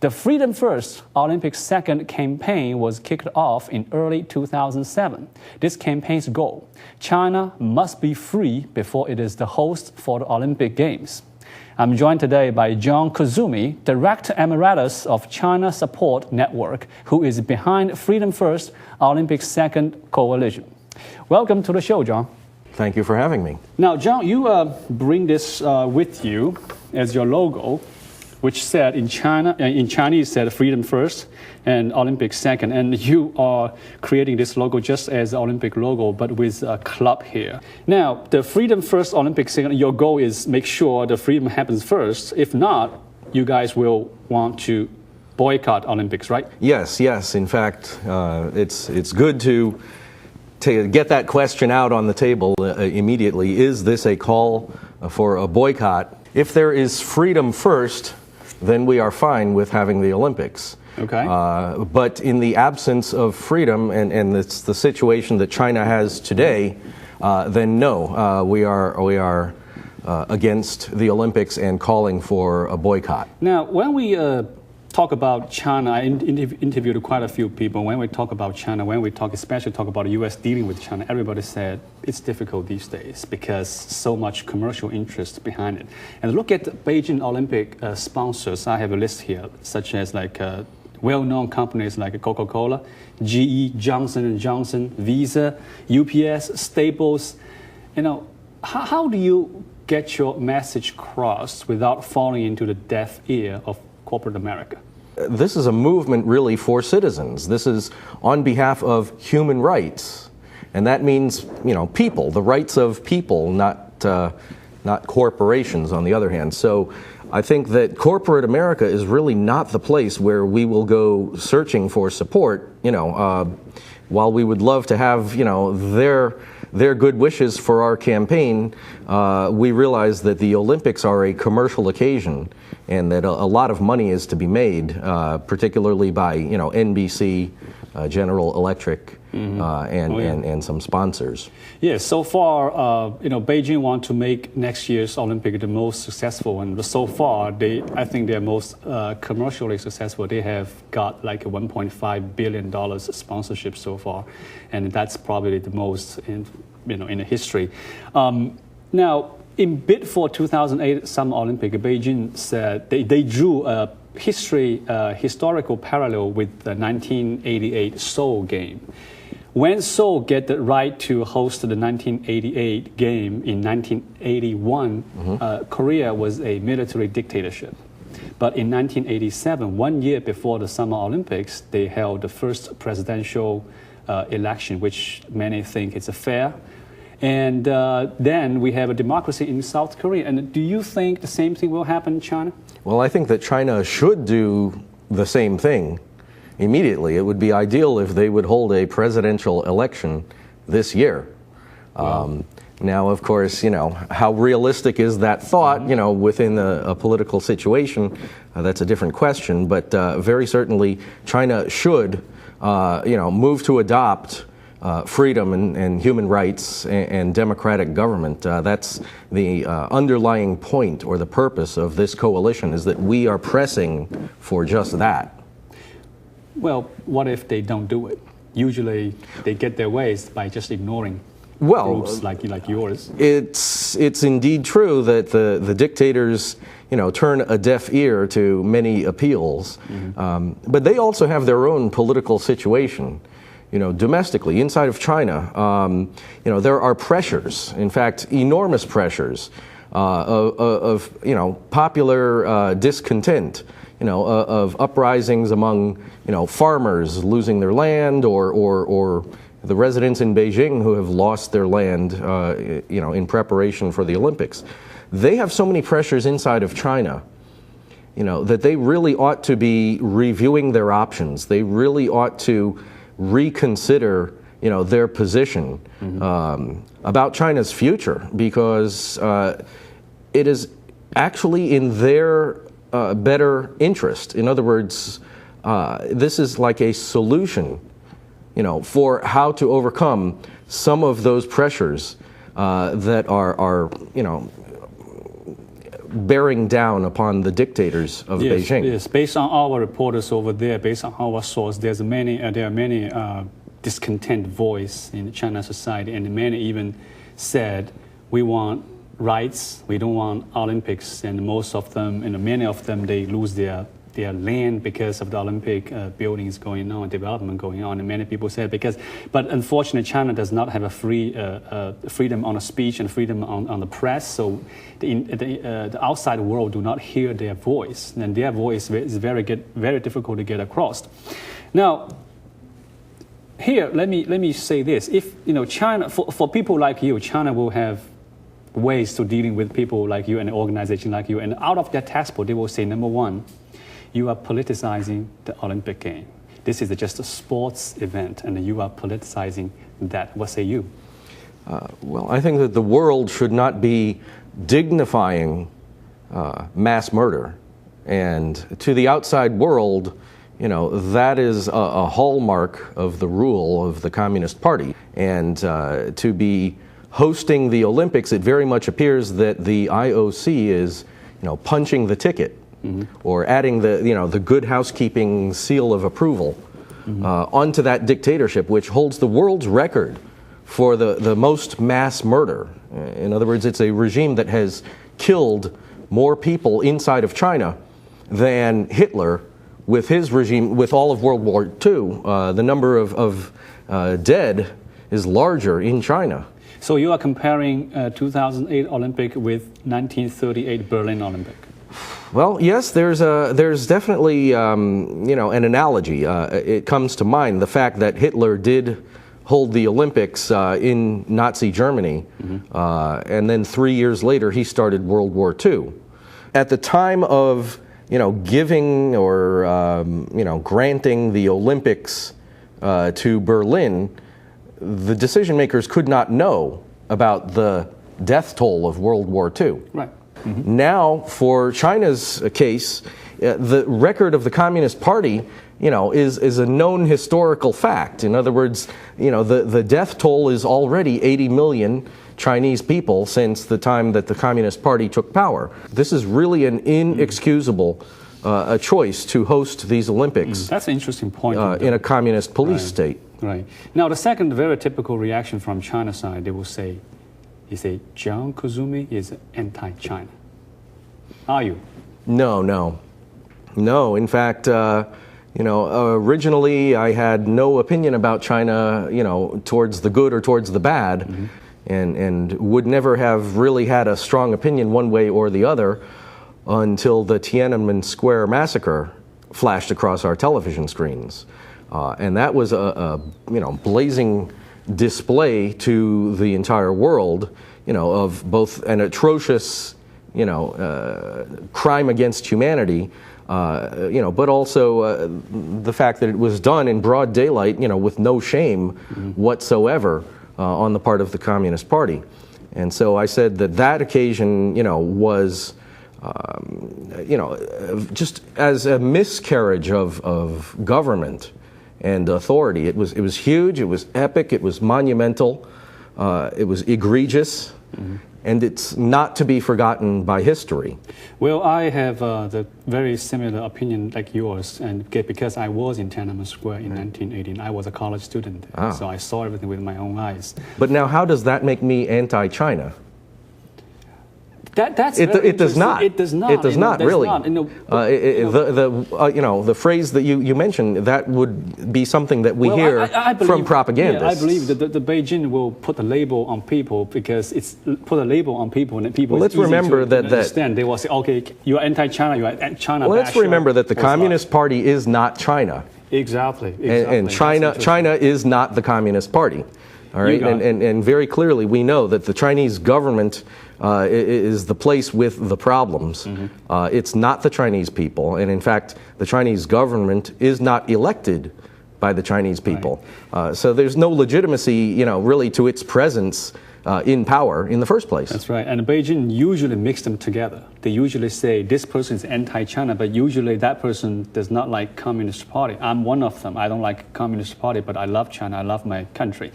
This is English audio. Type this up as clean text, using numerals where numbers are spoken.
The Freedom First, Olympic Second campaign was kicked off in early 2007. This campaign's goal: China must be free before it is the host for the Olympic Games. I'm joined today by John Kusumi, Director Emeritus of China Support Network, who is behind Freedom First, Olympic Second Coalition. Welcome to the show, John. Thank you for having me. Now, John, you bring this with you as your logo, which said in Chinese said Freedom First and Olympic Second, and you are creating this logo just as the Olympic logo, but with a club here. Now, the Freedom First, Olympic Second, your goal is make sure the freedom happens first. If not, you guys will want to boycott Olympics, right? Yes. In fact, it's good to get that question out on the table immediately. Is this a call for a boycott? If there is freedom first, then we are fine with having the Olympics. Okay. But in the absence of freedom, and it's the situation that China has today, then no, we are against the Olympics and calling for a boycott. Now, when we talk about China, I interviewed quite a few people. When we talk about China, especially talk about the U.S. dealing with China, everybody said it's difficult these days because so much commercial interest behind it. And look at the Beijing Olympic sponsors. I have a list here, such as well-known companies like Coca-Cola, GE, Johnson & Johnson, Visa, UPS, Staples. How do you get your message across without falling into the deaf ear of corporate America? This is a movement really for citizens. This is on behalf of human rights. And that means, people, the rights of people, not corporations on the other hand. So I think that corporate America is really not the place where we will go searching for support, while we would love to have, their good wishes for our campaign, we realize that the Olympics are a commercial occasion and that a lot of money is to be made, particularly by, NBC, General Electric, and some sponsors. Yes, so far, Beijing want to make next year's Olympic the most successful, and so far, I think they're most commercially successful. They have got like a $1.5 billion sponsorship so far, and that's probably the most in the history. Now, in bid for 2008 Summer Olympic, Beijing said they drew a historical parallel with the 1988 Seoul game. When Seoul get the right to host the 1988 game in 1981, Korea was a military dictatorship. But in 1987, 1 year before the Summer Olympics, they held the first presidential election, which many think is fair. And then we have a democracy in South Korea. And do you think the same thing will happen in China? Well, I think that China should do the same thing immediately. It would be ideal if they would hold a presidential election this year. Wow. Now, of course, how realistic is that thought, within a political situation? That's a different question. But very certainly, China should, move to adopt freedom and human rights and democratic government. That's the underlying point or the purpose of this coalition, is that we are pressing for just that. Well, what if they don't do it? Usually they get their ways by just ignoring groups like yours. It's indeed true that the dictators turn a deaf ear to many appeals, but they also have their own political situation. Domestically, inside of China, there are pressures, in fact, enormous pressures of popular discontent, of uprisings among, farmers losing their land or the residents in Beijing who have lost their land, in preparation for the Olympics. They have so many pressures inside of China, that they really ought to be reviewing their options. They really ought to reconsider, their position about China's future, because it is actually in their better interest. In other words, this is like a solution, for how to overcome some of those pressures that are bearing down upon the dictators of Beijing. Yes, based on our reporters over there, based on our source, there are many discontent voice in China's society, and many even said we want rights, we don't want Olympics, and most of them, many of them, they lose their land because of the Olympic buildings going on, development going on, and many people said but unfortunately China does not have a freedom on speech and freedom on the press, so the outside world do not hear their voice, and their voice is very difficult to get across. Now, here let me say this: if China, for people like you, China will have ways to dealing with people like you and an organization like you, and out of their textbook they will say, number one, you are politicizing the Olympic game. This is just a sports event, and you are politicizing that. What say you? Well, I think that the world should not be dignifying mass murder. And to the outside world, that is a hallmark of the rule of the Communist Party. And to be hosting the Olympics, it very much appears that the IOC is, punching the ticket. Mm-hmm. Or adding the good housekeeping seal of approval onto that dictatorship, which holds the world's record for the most mass murder. In other words, it's a regime that has killed more people inside of China than Hitler with his regime, with all of World War II. The number of dead is larger in China. So you are comparing 2008 Olympic with 1938 Berlin Olympic? Well, yes, there's definitely an analogy. It comes to mind the fact that Hitler did hold the Olympics in Nazi Germany, and then 3 years later he started World War II. At the time of giving or granting the Olympics to Berlin, the decision makers could not know about the death toll of World War II. Right. Mm-hmm. Now, for China's case, the record of the Communist Party, is a known historical fact. In other words, the death toll is already 80 million Chinese people since the time that the Communist Party took power. This is really an inexcusable choice to host these Olympics. That's an interesting point. In a communist police state. Right. Now, the second very typical reaction from China's side, they will say, Jiang Kusumi is anti-China. Are you? No. In fact, originally I had no opinion about China, towards the good or towards the bad, and would never have really had a strong opinion one way or the other until the Tiananmen Square massacre flashed across our television screens. And that was a blazing display to the entire world, of both an atrocious, crime against humanity, but also the fact that it was done in broad daylight, with no shame whatsoever on the part of the Communist Party. And so I said that occasion, was, just as a miscarriage of government and authority. It was huge, it was epic, it was monumental, it was egregious, and it's not to be forgotten by history. Well, I have the very similar opinion like yours, and because I was in Tiananmen Square in 1918. I was a college student, so I saw everything with my own eyes. But now, how does that make me anti-China? It does not. It does not really. The phrase that you mentioned, that would be something that we hear from propagandists. Yeah, I believe that the Beijing will put a label on people because it's put a label on people, and people. Well, let's remember that understand. They will say, "Okay, you are anti-China. You are China." Well, let's remember that the Communist Party is not China. Exactly. And China is not the Communist Party. All right, and very clearly we know that the Chinese government is the place with the problems. It's not the Chinese people, and in fact, the Chinese government is not elected by the Chinese people. Right. So there's no legitimacy, really to its presence in power in the first place. That's right, and Beijing usually mix them together. They usually say this person is anti-China, but usually that person does not like Communist Party. I'm one of them. I don't like Communist Party, but I love China. I love my country.